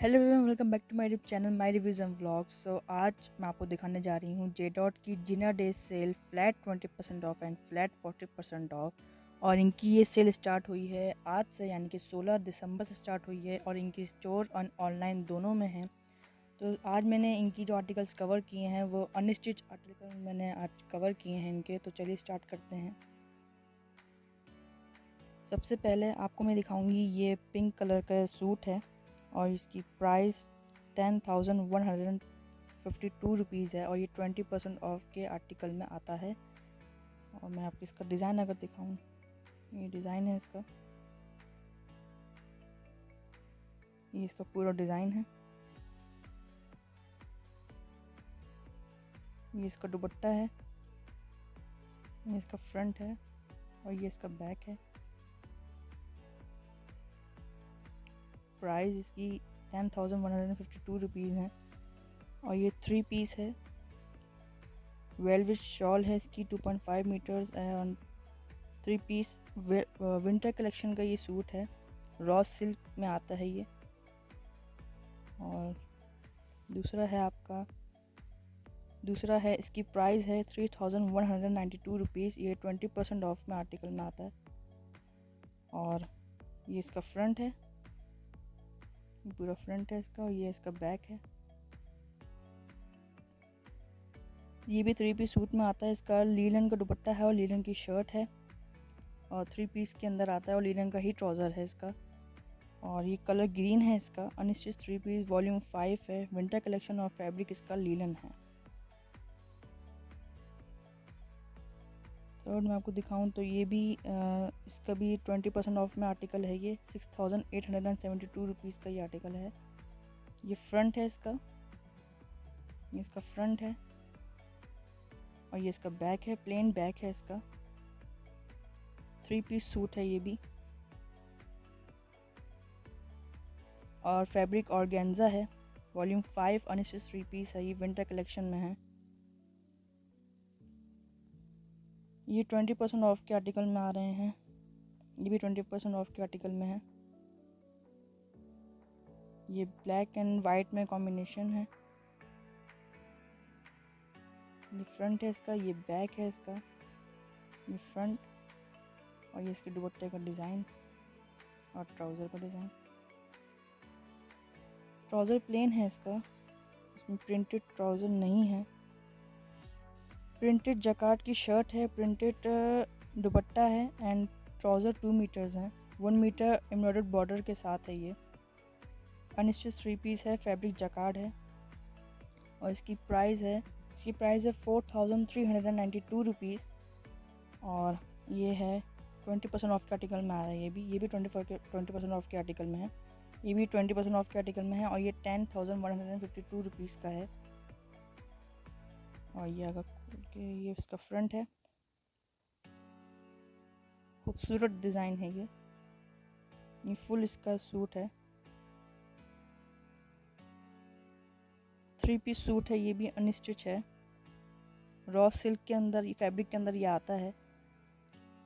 Hello everyone, welcome back to my YouTube channel my reviews and vlogs. आज मैं आपको दिखाने जा रही हूँ जे डॉट की dinner day sale flat 20% off and flat 40% off. और इनकी ये सेल स्टार्ट हुई है आज से, यानी कि 16 दिसंबर से स्टार्ट हुई है और इनकी स्टोर और ऑनलाइन दोनों में है। तो आज मैंने इनकी जो आर्टिकल्स कवर किए हैं वो अनस्टिच आर्टिकल मैंने आज कवर किए हैं इनके। तो चलिए स्टार्ट करते हैं। सबसे पहले आपको मैं दिखाऊंगी ये पिंक कलर का सूट है और इसकी प्राइस 10,152 रुपीज़ है और ये 20% ऑफ के आर्टिकल में आता है। और मैं आपको इसका डिज़ाइन अगर दिखाऊं, ये डिज़ाइन है इसका, ये इसका पूरा डिज़ाइन है। ये इसका दुपट्टा है, ये इसका फ्रंट है और ये इसका बैक है। प्राइस इसकी 10,152 रुपीज़ है और ये 3 पीस है। वेलवेट शॉल है इसकी 2.5 metres and 3 piece winter collection का ये सूट है। रॉ सिल्क में आता है ये। और दूसरा है इसकी प्राइस है 3,192 रुपीज़। ये 20% ऑफ में आर्टिकल में आता है। और ये इसका फ्रंट है, पूरा फ्रंट है इसका, और ये इसका बैक है। ये भी 3 पीस सूट में आता है। इसका लीलन का दुपट्टा है और लीलन की शर्ट है और 3 पीस के अंदर आता है और लीलन का ही ट्राउज़र है इसका। और ये कलर ग्रीन है इसका। अनस्टिच 3 पीस वॉल्यूम 5 है। विंटर कलेक्शन और फैब्रिक इसका लीलन है। तो मैं आपको दिखाऊं तो ये भी इसका भी 20% ऑफ में आर्टिकल है। ये 6,872 रुपीज़ का ये आर्टिकल है। ये फ्रंट है इसका, ये इसका फ्रंट है और ये इसका बैक है। प्लेन बैक है इसका। 3 पीस सूट है ये भी और फैब्रिक ऑर्गेन्जा है। वॉल्यूम 5 अनस्टिच 3 पीस है। ये विंटर कलेक्शन में है। ये 20% ऑफ के आर्टिकल में आ रहे हैं। ये भी 20% ऑफ के आर्टिकल में है। ये ब्लैक एंड वाइट में कॉम्बिनेशन है। ये फ्रंट है इसका, ये बैक है इसका, ये फ्रंट और ये इसके दुपट्टे का डिज़ाइन और ट्राउज़र का डिज़ाइन। ट्राउज़र प्लेन है इसका, इसमें प्रिंटेड ट्राउज़र नहीं है। प्रिंटेड जकार्ड की शर्ट है, प्रिंटेड दुपट्टा है एंड ट्राउज़र 2 मीटर्स हैं। 1 मीटर एम्ब्रॉयडर्ड बॉर्डर के साथ है ये। अनस्टिच 3 पीस है। फैब्रिक जकार्ड है और इसकी प्राइस है 4,392 रुपीज़ और ये है 20% ऑफ के आर्टिकल में आ रहा है। ये भी 20% ऑफ के आर्टिकल में है। ये भी 20% ऑफ के आर्टिकल में है और ये 10,152 रुपीज़ का है। और ये अगर खोल के, ये इसका फ्रंट है। खूबसूरत डिज़ाइन है ये फुल इसका सूट है। 3 पीस सूट है। ये भी अनस्टिच है। रॉ सिल्क के अंदर, ये फैब्रिक के अंदर ये आता है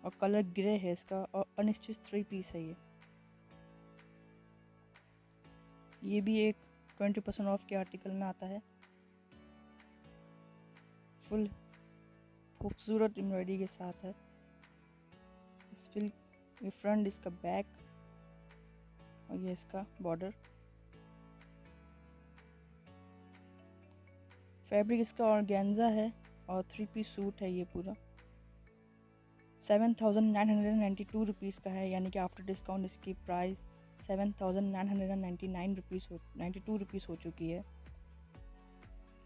और कलर ग्रे है इसका और अनस्टिच 3 पीस है ये भी एक 20% ऑफ के आर्टिकल में आता है। फुल खूबसूरत एम्ब्रॉयडरी के साथ है। ये फ्रंट, इसका बैक और ये इसका बॉर्डर। फैब्रिक इसका ऑर्गेन्जा है और 3 पीस सूट है ये पूरा। 7,992 रुपीज़ का है, यानी कि आफ्टर डिस्काउंट इसकी प्राइस 7,999 रुपीज़ हो चुकी है।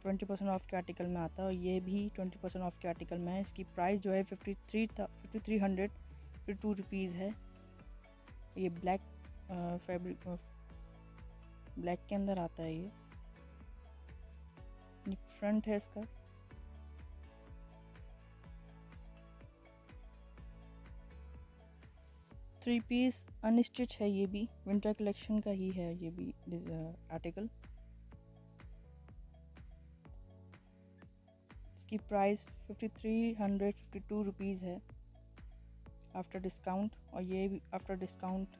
20% ऑफ के आर्टिकल में आता है और ये भी 20% ऑफ के आर्टिकल में है। इसकी प्राइस जो है 5,352 रुपीज़ है। ये ब्लैक फैब्रिक ब्लैक के अंदर आता है ये फ्रंट है इसका। थ्री पीस अनस्टिच है। ये भी विंटर कलेक्शन का ही है ये भी आर्टिकल। इसकी प्राइस 5,352 रुपीज़ है आफ्टर डिस्काउंट और ये भी आफ्टर डिस्काउंट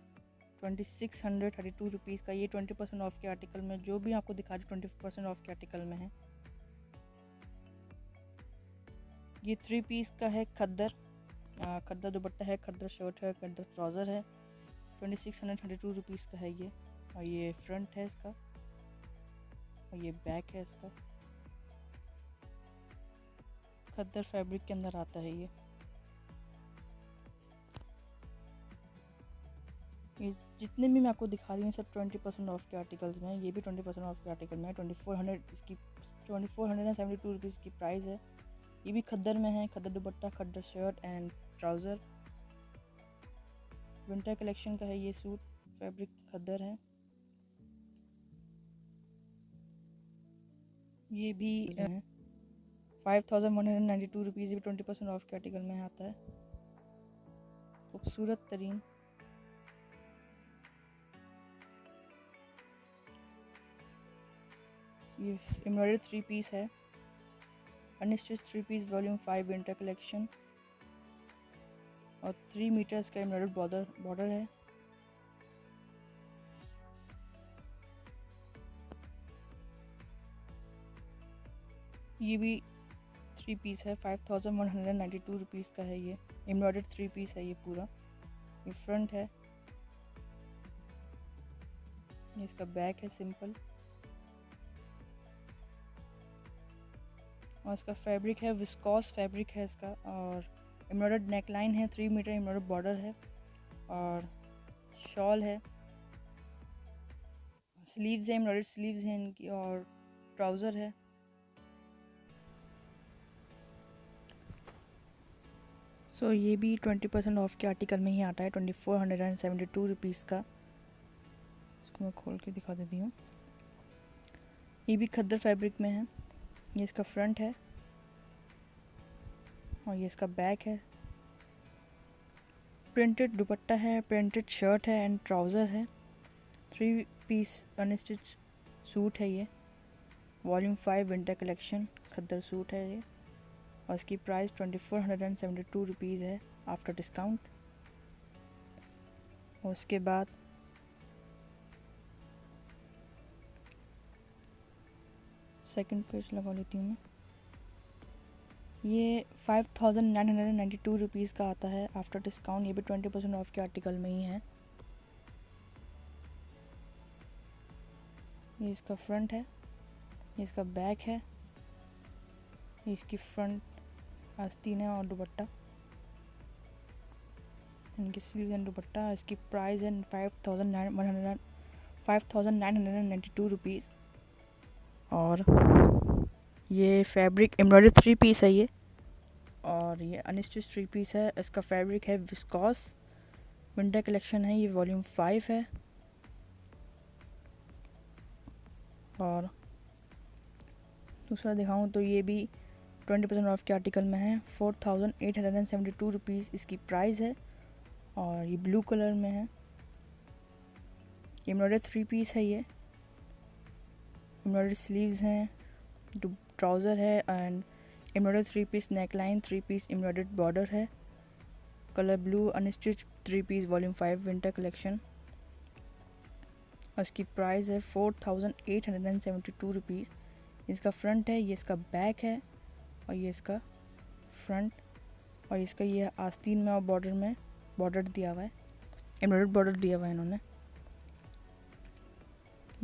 2632 का। ये 20% ऑफ के आर्टिकल में, जो भी आपको दिखा रही 20% ऑफ के आर्टिकल में है। ये 3 पीस का है खद्दर, खद्दर दुपट्टा है, खद्दर शर्ट है, खद्दर ट्राउज़र है। 2632 रुपीज़ का है ये। और ये फ्रंट है इसका और ये बैक है इसका। खद्दर फैब्रिक के अंदर आता है ये जितने भी मैं आपको दिखा रही हूँ सब 20% ऑफ के आर्टिकल्स में है। ये भी 20% ऑफ के आर्टिकल में है। 2472 रुपीज़ की प्राइस है। ये भी खद्दर में है, khaddar dupatta, khaddar shirt and trouser. Winter collection का है ये सूट, फैब्रिक खद्दर है। ये भी 5192 रुपीज़, भी 20% ऑफ के आर्टिकल में आता है। खूबसूरत तरीन ये एम्ब्रॉयडर्ड 3 पीस है, unstitch 3 piece volume 5 winter collection. और 3 मीटर्स का एम्ब्रॉयडर्ड बॉर्डर है। ये भी 3 पीस है, 5192 रुपीज़ का है। ये एम्ब्रॉयडर्ड 3 पीस है ये पूरा। ये फ्रंट है, ये इसका बैक है सिंपल। और इसका फैब्रिक है विस्कॉस फैब्रिक है इसका। और एम्ब्रॉयडर्ड नेकलाइन है, 3 मीटर एम्ब्रॉयडर्ड बॉर्डर है। और शॉल है, स्लीव्स है, एम्ब्रॉयडर्ड स्लीव्स हैं इनकी। और ट्राउज़र है। ये भी 20% ऑफ के आर्टिकल में ही आता है, 2472 रुपीज़ का। इसको मैं खोल के दिखा देती हूँ। ये भी खद्दर फैब्रिक में है। ये इसका फ्रंट है और ये इसका बैक है। प्रिंटेड दुपट्टा है, प्रिंटेड शर्ट है एंड ट्राउज़र है। 3 पीस अनस्टिच सूट है ये, वॉल्यूम 5 विंटर कलेक्शन खद्दर सूट है ये। और इसकी प्राइस 2472 रुपीज़ है आफ्टर डिस्काउंट। और उसके बाद सेकंड पेज लगा लेती हूँ मैं। ये 5992 रुपीज़ का आता है आफ्टर डिस्काउंट। ये भी 20% ऑफ के आर्टिकल में ही है। ये इसका फ्रंट है, ये इसका बैक है, ये इसकी फ्रंट आस्तीन है और दुपट्टा, इनकी स्लीव एंड दुपट्टा। इसकी प्राइस है 5992 रुपीज़। और ये फैब्रिक एम्ब्रॉयडरी 3 पीस है ये। और ये अनस्टिच 3 पीस है। इसका फैब्रिक है विस्कॉस, विंटर कलेक्शन है ये, वॉल्यूम 5 है। और दूसरा दिखाऊं तो ये भी 20% ऑफ के आर्टिकल में है, 4872 रुपीज़ इसकी प्राइस है। और ये ब्लू कलर में है। एम्ब्रॉयडरी 3 पीस है ये, एम्ब्रॉयडरी स्लीव्स हैं, ट्राउज़र है and embroidery 3 piece neckline, 3 piece embroidered border है, colour blue, unstitch 3 piece volume 5 winter collection. और इसकी प्राइस है 4872 रुपीज़। इसका फ्रंट है, ये इसका बैक है और ये इसका फ्रंट। और इसका ये आस्तीन में और बॉर्डर में बॉर्डर दिया हुआ है, एम्ब्रॉयडर्ड बॉर्डर दिया हुआ है इन्होंने।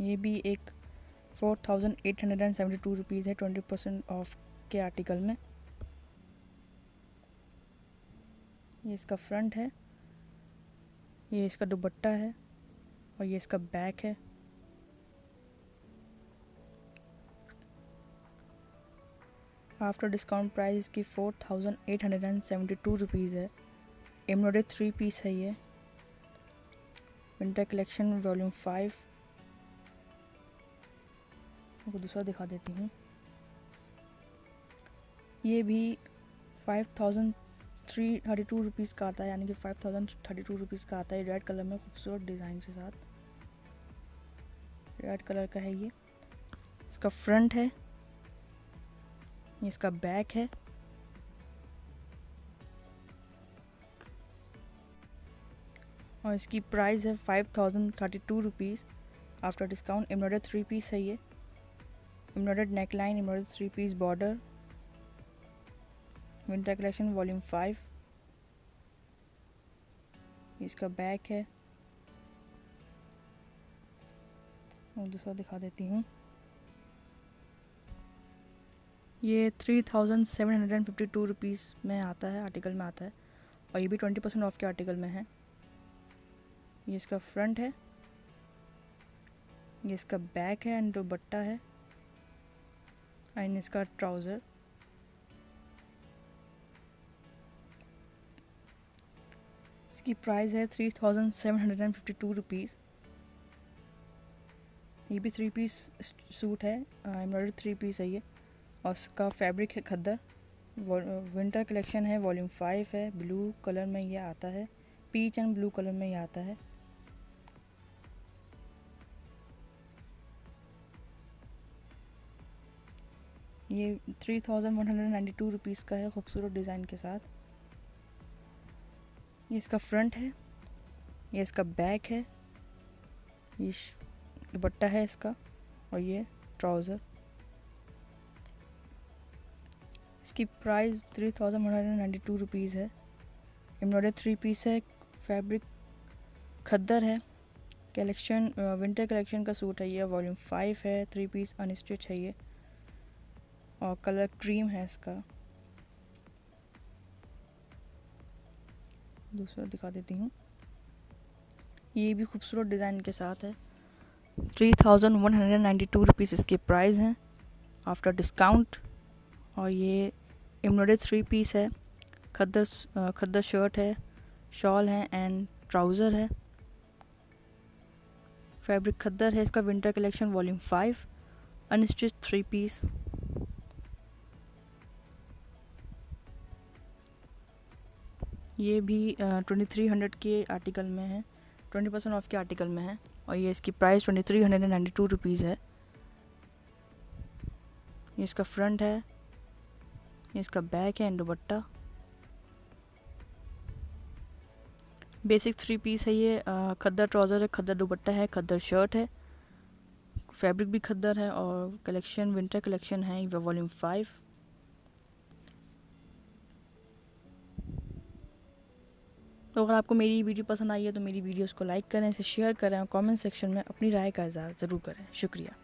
ये भी एक 4872 रुपीज़ है 20% ऑफ के आर्टिकल में। ये इसका फ्रंट है, ये इसका दुपट्टा है और ये इसका बैक है। आफ्टर डिस्काउंट प्राइस इसकी 4872 रुपीज़ है। एम्ब्रॉयडरी 3 पीस है ये, विंटर कलेक्शन वॉल्यूम 5। आपको दूसरा दिखा देती हूँ। ये भी 5032 रुपीज़ का आता है, यानी कि 5032 रुपीज़ का आता है। रेड कलर में खूबसूरत डिज़ाइन के साथ, रेड कलर का है ये। इसका फ्रंट है, ये इसका बैक है। और इसकी प्राइस है 5032 rupees after discount. Embroidered 3 piece है ये, embroidered neckline, embroidered 3 piece border, winter collection volume 5। इसका बैक है और दूसरा दिखा देती हूँ। ये 3752 रुपीज़ में आता है, आर्टिकल में आता है, और ये भी 20% ऑफ के आर्टिकल में है। ये इसका फ्रंट है, ये इसका बैक है एंड दुपट्टा है एंड इसका ट्राउज़र। इसकी प्राइस है 3752 रुपीज़। ये भी 3 पीस सूट है, एम्ब्रॉयडर्ड 3 पीस है ये, और इसका फैब्रिक है खद्दर। विंटर कलेक्शन है, वॉल्यूम 5 है, ब्लू कलर में ये आता है, पीच एंड ब्लू कलर में ये आता है। ये 3192 रुपीज़ का है, खूबसूरत डिज़ाइन के साथ। ये इसका फ्रंट है, ये इसका बैक है, ये दुपट्टा है इसका, और ये ट्राउज़र। इसकी प्राइस 3192 रुपीज़ है। एम्ब्रॉयडर्ड 3 पीस है, फैब्रिक खद्दर है, कलेक्शन विंटर कलेक्शन का सूट है ये, वॉल्यूम 5 है, 3 पीस अनस्टिच है ये, और कलर क्रीम है इसका। दूसरा दिखा देती हूँ, ये भी खूबसूरत डिज़ाइन के साथ है। 3192 रुपीज़ इसके प्राइस हैं आफ्टर डिस्काउंट। और ये एम्ब्रॉयडर्ड 3 पीस है, खद्दर शर्ट है, शॉल है एंड ट्राउज़र है, फैब्रिक खद्दर है इसका, winter collection volume 5, unstitch 3 piece. ये भी 2300 के आर्टिकल में है, 20% ऑफ के आर्टिकल में है, और ये इसकी प्राइस 2392 रुपीज़ है। ये इसका फ्रंट है, ये इसका बैक है एंड दुपट्टा। बेसिक 3 पीस है ये, खद्दर ट्राउज़र है, खद्दर दुपट्टा है, खद्दर शर्ट है, फैब्रिक भी खद्दर है, और कलेक्शन विंटर कलेक्शन है वॉल्यूम 5। तो अगर आपको मेरी वीडियो पसंद आई है तो मेरी वीडियोस को लाइक करें, इसे शेयर करें और कमेंट सेक्शन में अपनी राय का इज़हार ज़रूर करें। शुक्रिया।